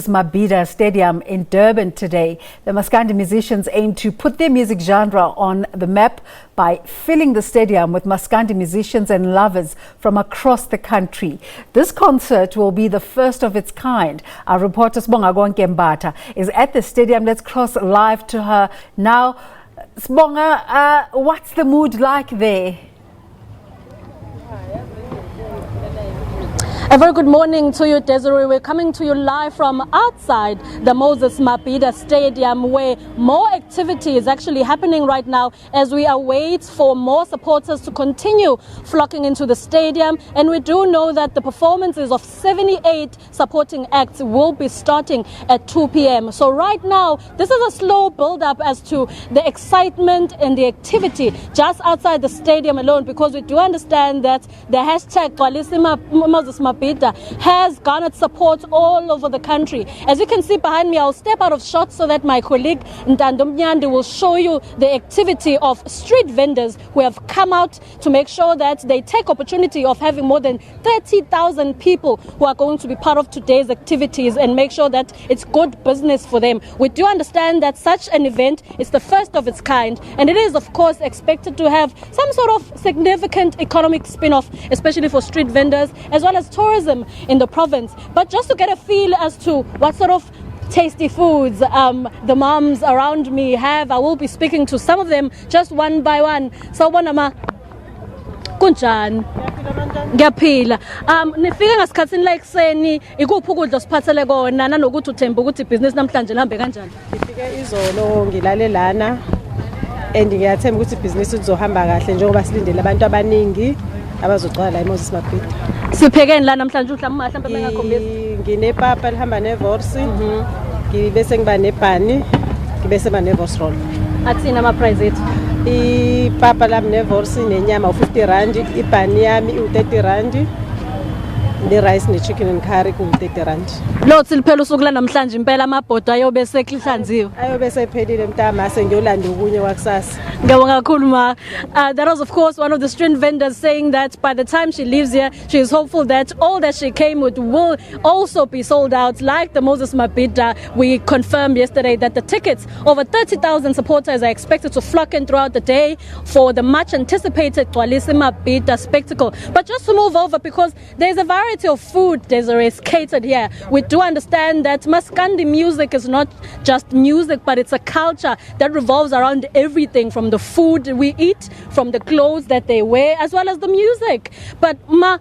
Mabhida Stadium in Durban today. The Maskandi musicians aim to put their music genre on the map by filling the stadium with Maskandi musicians and lovers from across the country. This concert will be the first of its kind. Our reporter Sbongakonke Mbatha is at the stadium. Let's cross live to her now. Sbonga, what's the mood like there? A very good morning to you, Desiree. We're coming to you live from outside the Moses Mabhida Stadium, where more activity is actually happening right now as we await for more supporters to continue flocking into the stadium. And we do know that the performances of 78 supporting acts will be starting at 2 p.m. So right now, this is a slow build-up as to the excitement and the activity just outside the stadium alone, because we do understand that the hashtag Moses Mabhida has garnered support all over the country. As you can see behind me, I'll step out of shot so that my colleague Ntando Mnyandi will show you the activity of street vendors who have come out to make sure that they take opportunity of having more than 30,000 people who are going to be part of today's activities and make sure that it's good business for them. We do understand that such an event is the first of its kind, and it is of course expected to have some sort of significant economic spin-off, especially for street vendors as well as tourism in the province. But just to get a feel as to what sort of tasty foods the moms around me have, I will be speaking to some of them just one by one. So bonama kunjani? Ngiyaphila. Nifike ngasikhatsini la ekseni, ikuphi ukudla siphathele kona nanokuthi uthemba ukuthi ibhizinisi namhlanje lihambe kanjani? Ngifike izolo ngilale lana and ngiyathemba ukuthi ibhizinisi lizohamba kahle njengoba silindele abantu abaningi abazogcwala la eMoses Mabhida. Siphekeni la namhlanje mhlawumbe bengakhombisa. Nginepapa lihamba nevorsi, ngibese ngiba nebhani, ngibese ba nevorsi roll. Athina ama price ethu. Ipapa lami nevorsi nenyama u50 rand, ibhani yami u30 rand. The rice ne chicken and curry ku30 rand. Lothi liphela usuku la namhlanje impela amabhodo ayobe sekihlanziwe. Ayobe sephelile mntama ngiyolanda ukunye kwakusasa. Ngiyabonga kakhulu ma. That was of course one of the street vendors saying that by the time she leaves here, she is hopeful that all that she came with will also be sold out. Like the Moses Mabhida, we confirmed yesterday that the tickets, over 30,000 supporters are expected to flock in throughout the day for the much anticipated Moses Mabhida spectacle. But just to move over, because there's a variety of food Desiree catered here. We do understand that Maskandi music is not just music, but it's a culture that revolves around everything from the food we eat, from the clothes that they wear, as well as the music. But ma,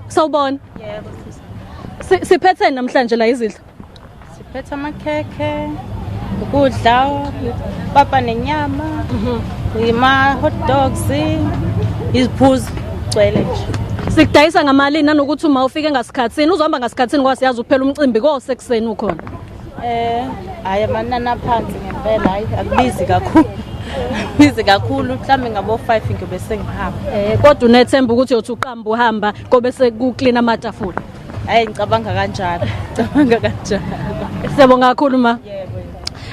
sawubona. Yebo. Siphethe namhlanje la izidlo. Siphethe amakhekhe, ukudla, papa nenyama, ima hot dogs, iziphuzo, gcwele nje. Sikudayisa ngamalini nanokuthi uma ufike ngasikhatsini uzohamba ngasikhatsini ngoba siyazi uphela umcimbi kosekuseni ukhona. Hayi amanana phansi ngempela, hayi akubizi kakhulu. Bizi kakhulu mhlambe ngabo 5 ngibe sengihamba. Kodwa unethemba ukuthi uyothi uqamba uhamba kobe sekuclean amatafula. Hayi ngicabanga kanjalo. Ngicabanga kanjalo. Siyabonga kakhulu ma. Yebo.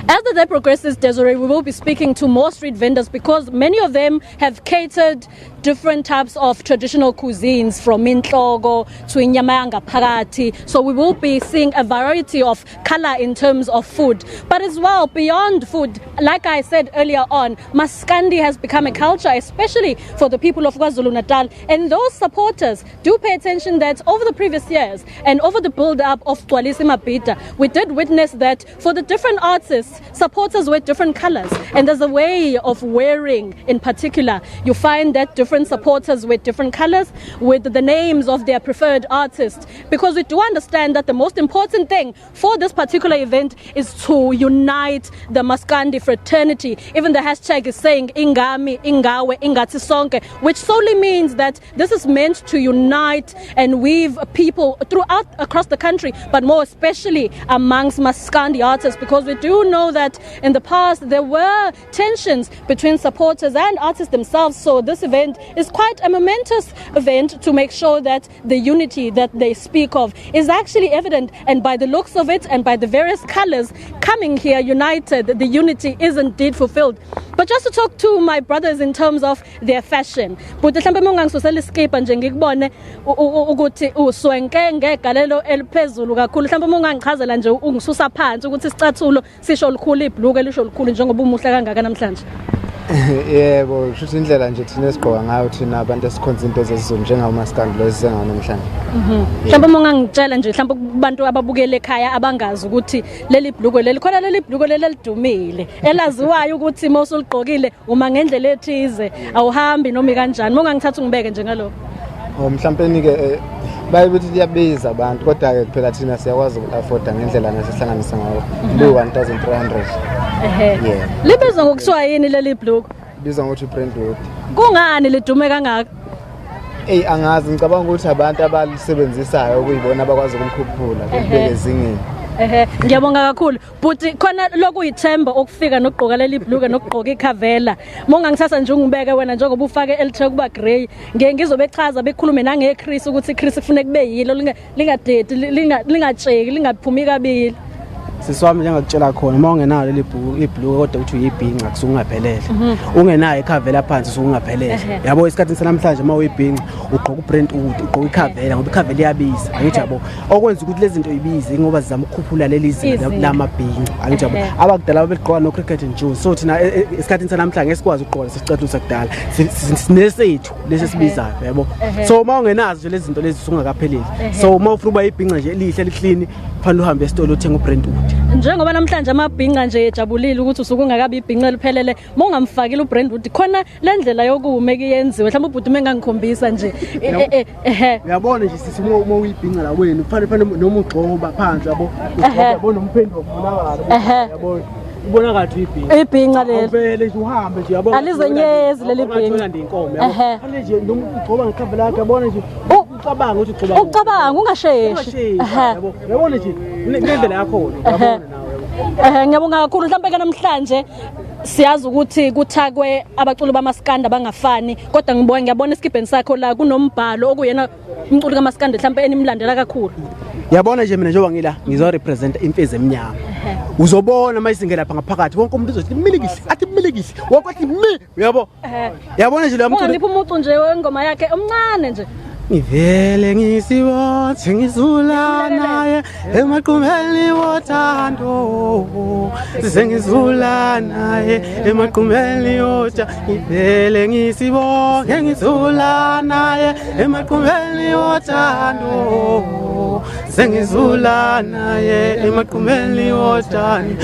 As the day progresses, Desiree, we will be speaking to more street vendors because many of them have catered different types of traditional cuisines, from intlogo to inyama yangaphakathi. So we will be seeing a variety of color in terms of food. But as well, beyond food, like I said earlier on, Maskandi has become a culture, especially for the people of KwaZulu-Natal. And those supporters do pay attention that over the previous years and over the build-up of Moses Mabhida, we did witness that for the different artists, supporters wear different colors. And there's a way of wearing in particular. You find that different supporters with different colors with the names of their preferred artists, because we do understand that the most important thing for this particular event is to unite the Maskandi fraternity. Even the hashtag is saying ingami, ingawe, ingati sonke, which solely means that this is meant to unite and weave people throughout across the country, but more especially amongst Maskandi artists, because we do know that in the past there were tensions between supporters and artists themselves. So this event is quite a momentous event to make sure that the unity that they speak of is actually evident, and by the looks of it and by the various colors coming here united, the unity is indeed fulfilled. But just to talk to my brothers in terms of their fashion, but mhlambe mungangisusela iskipa nje ngikubone ukuthi uswenke ngegalelo eliphezulu kakhulu, mhlambe mungangichazela nje ungisusa phansi ukuthi isicathulo sisho likhulu, ibhluke lisho likhulu njengoba umuhle kangaka namhlanje. Yebo, shuthi indlela nje thina esigqoka ngayo thina abantu esikhonza into zesizulu njengamaskandi lo sizenga namhlanje. Mhlawumbe mongangitshela nje mhlawumbe kubantu ababukele ekhaya abangazi ukuthi leli bhluko leli khona leli bhluko leli lidumile elaziwayo ukuthi mawusuligqokile uma ngendlela ethize awuhambi noma kanjani, mongangithatha ungibeke nje ngalokho. Mhlawumbe nike bayibuthi liyabiza abantu kodwa ke kuphela thina siyakwazi uku-afforda ngendlela nasihlanganisa ngayo 1300. Yeah. Libizwa ngokuthiwa yini leli bhluko? Libizwa ngokuthi Brentwood. Kungani lidume kangaka? Angazi, ngicabanga ukuthi abantu abalisebenzisayo ukuyibona abakwazi ukumkhuphula kubeke ezingeni. Ngiyabonga kakhulu. But khona lokuyithemba okufika nokugqoka leli bhluke nokugqoka ikhavela. Mongangithatha nje ungibeke wena njengoba ufake elithe kuba grey. Ngeke ngizobechaza bekhulume nangeChris ukuthi iChris kufanele kube yilo lingadedi lingatsheki lingaphumi kabili. Siswami njengakutshela khona uma ungenayo leli ibhluke kodwa uthi uyibhinqa kusungaphelele. Ungenayo ikhavela phansi usungaphelele. Yabo isikhathi sanamhlanje uma uyibhinqa ugqoka uBrentwood, ugqoka ikhavela ngoba ikhavela iyabiza. Angithi yabo okwenza ukuthi lezi zinto ibize ngoba sizama ukukhuphula leli zinto lamabhinqa. Angithi yabo abakudala babegqoka no cricket and shoes. So thina isikhathi sanamhlanje esikwazi ukugqoka sesicathulo sakudala. Sinesethu lesi sibizayo yabo. So uma ungenazo nje lezi zinto lezi usungakaphelele. So uma ufuna uba ibhinqa nje elihle liklini kufanele uhambe esitolo uthenga uBrentwood. Njengoba namhlanje amabhinqa nje ejabulile ukuthi usuku ungakabi ibhinqa eliphelele mongamfakile uBrentwood khona le ndlela yokume kuyenziwe mhlawumbe ubhuti mengangikhombisa nje uyabona nje sisi uma uyibhinqa la wena kufanele noma ugxoba phansi yabo uyabona umphendulo kubonakala yabo ubonakala ukuthi ibhinqa leli vele nje uhambe nje yabo alizenyezi leli bhinqa ndinkomo yabo khale nje noma ugxoba ngekhavela yakhe yabona nje ucabanga ukuthi ucabanga ungasheshi yabo yabona nje ngendlela yakho yabona nawe ngiyabonga kakhulu mhlawumbe ke namhlanje siyazi ukuthi kuthakwe abaculi bamaskandi abangafani kodwa ngiyabona esikibheni sakho la kunombhalo okuyena umculi kaMaskandi mhlawumbe enimlandela kakhulu. Yabona nje mina njengoba ngila ngizo represent imfezi eminyama. Uzobona mayisingela lapha ngaphakathi wonke umuntu uzothi imilikisi athi imilikisi wakwathi yabo. Yabona nje lo mculi ungipha umucu nje wengoma yakhe omncane nje. Ngivele ngisibona ngizula naye emaqumeni wothando sengizula naye emaqumeni wothando ngivele ngisibona ngizula naye emaqumeni wothando sengizula naye emaqumeni wothando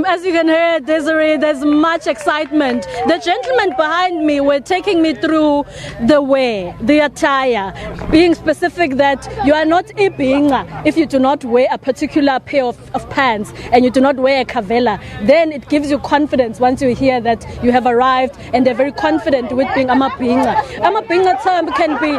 As you can hear, Desiree, there's much excitement. The gentlemen behind me were taking me through the wear, the attire, being specific that you are not ibhinqa if you do not wear a particular pair of pants and you do not wear a kavela. Then it gives you confidence once you hear that you have arrived and they're very confident with being amabhinqa. Amabhinqa term can be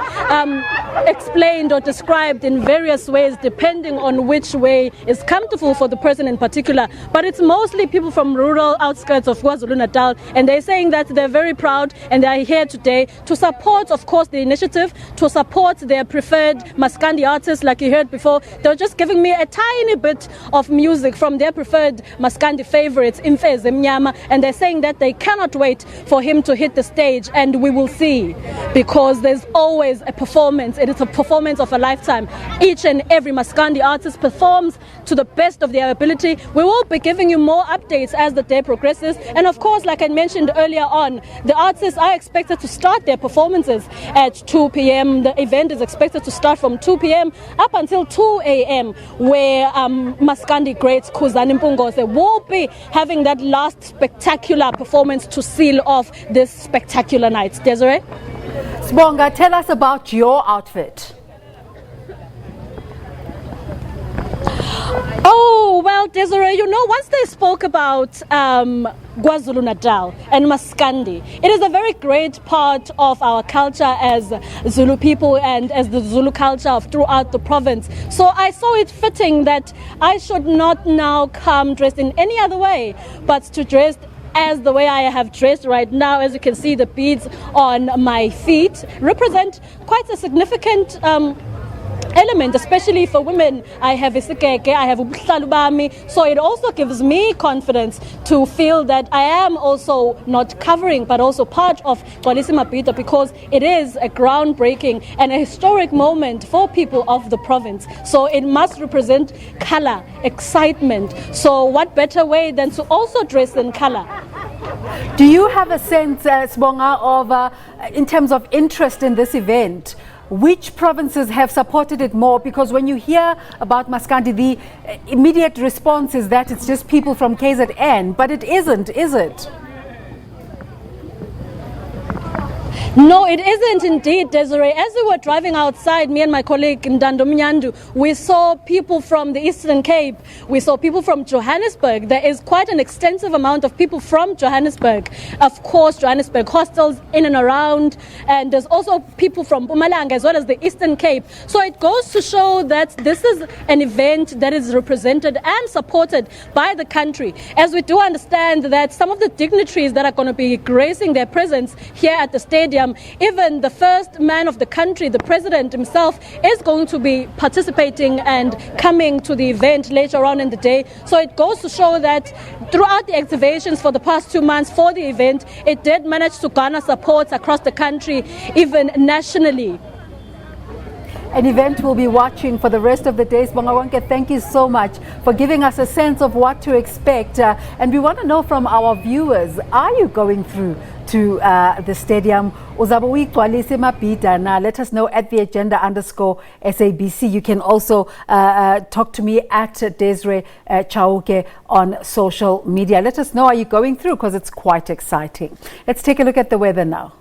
explained or described in various ways depending on which way is comfortable for the person in particular. But it's mostly people from rural outskirts of KwaZulu-Natal, and they're saying that they're very proud and they're here today to support, of course, the initiative, to support their preferred Maskandi artists. Like you heard before, they were just giving me a tiny bit of music from their preferred Maskandi favorites, Imfez Mnyama, and they're saying that they cannot wait for him to hit the stage, and we will see, because there's always a performance. It is a performance of a lifetime. Each and every Maskandi artist performs to the best of their ability. We will be giving you more updates as the day progresses, and of course, like I mentioned earlier on, the artists are expected to start their performances at 2 p.m. The event is expected to start from 2 p.m. up until 2 a.m. where Maskandi greats Khuzani Mpungose will be having that last spectacular performance to seal off this spectacular night. Desiree? Sbonga, tell us about your outfit. Oh, well, Desiree, you know, once they spoke about KwaZulu-Natal and Maskandi, it is a very great part of our culture as Zulu people and as the Zulu culture throughout the province. So I saw it fitting that I should not now come dressed in any other way, but to dress as the way I have dressed right now. As you can see, the beads on my feet represent quite a significant element, especially for women. I have isikeke, I have ubuhlalu bami, so it also gives me confidence to feel that I am also not covering but also part of Moses Mabhida, because it is a groundbreaking and a historic moment for people of the province. So it must represent color, excitement. So what better way than to also dress in color? Do you have a sense, Sbonga, of in terms of interest in this event? Which provinces have supported it more? Because when you hear about Maskandi, the immediate response is that it's just people from KZN, but it isn't, is it? No, it isn't indeed, Desiree. As we were driving outside, me and my colleague Ndando Mnyandu, we saw people from the Eastern Cape. We saw people from Johannesburg. There is quite an extensive amount of people from Johannesburg. Of course, Johannesburg hostels in and around. And there's also people from Mpumalanga as well as the Eastern Cape. So it goes to show that this is an event that is represented and supported by the country. As we do understand that some of the dignitaries that are going to be gracing their presence here at the stadium, even the first man of the country, the president himself, is going to be participating and coming to the event later on in the day. So it goes to show that throughout the activations for the past 2 months for the event, it did manage to garner support across the country, even nationally. An event we'll be watching for the rest of the day. Sbongakonke, thank you so much for giving us a sense of what to expect. And we want to know from our viewers, are you going through to the stadium? Mabhida. Now let us know at the agenda_SABC. You can also talk to me at Desiree Chauke on social media. Let us know, are you going through? Because it's quite exciting. Let's take a look at the weather now.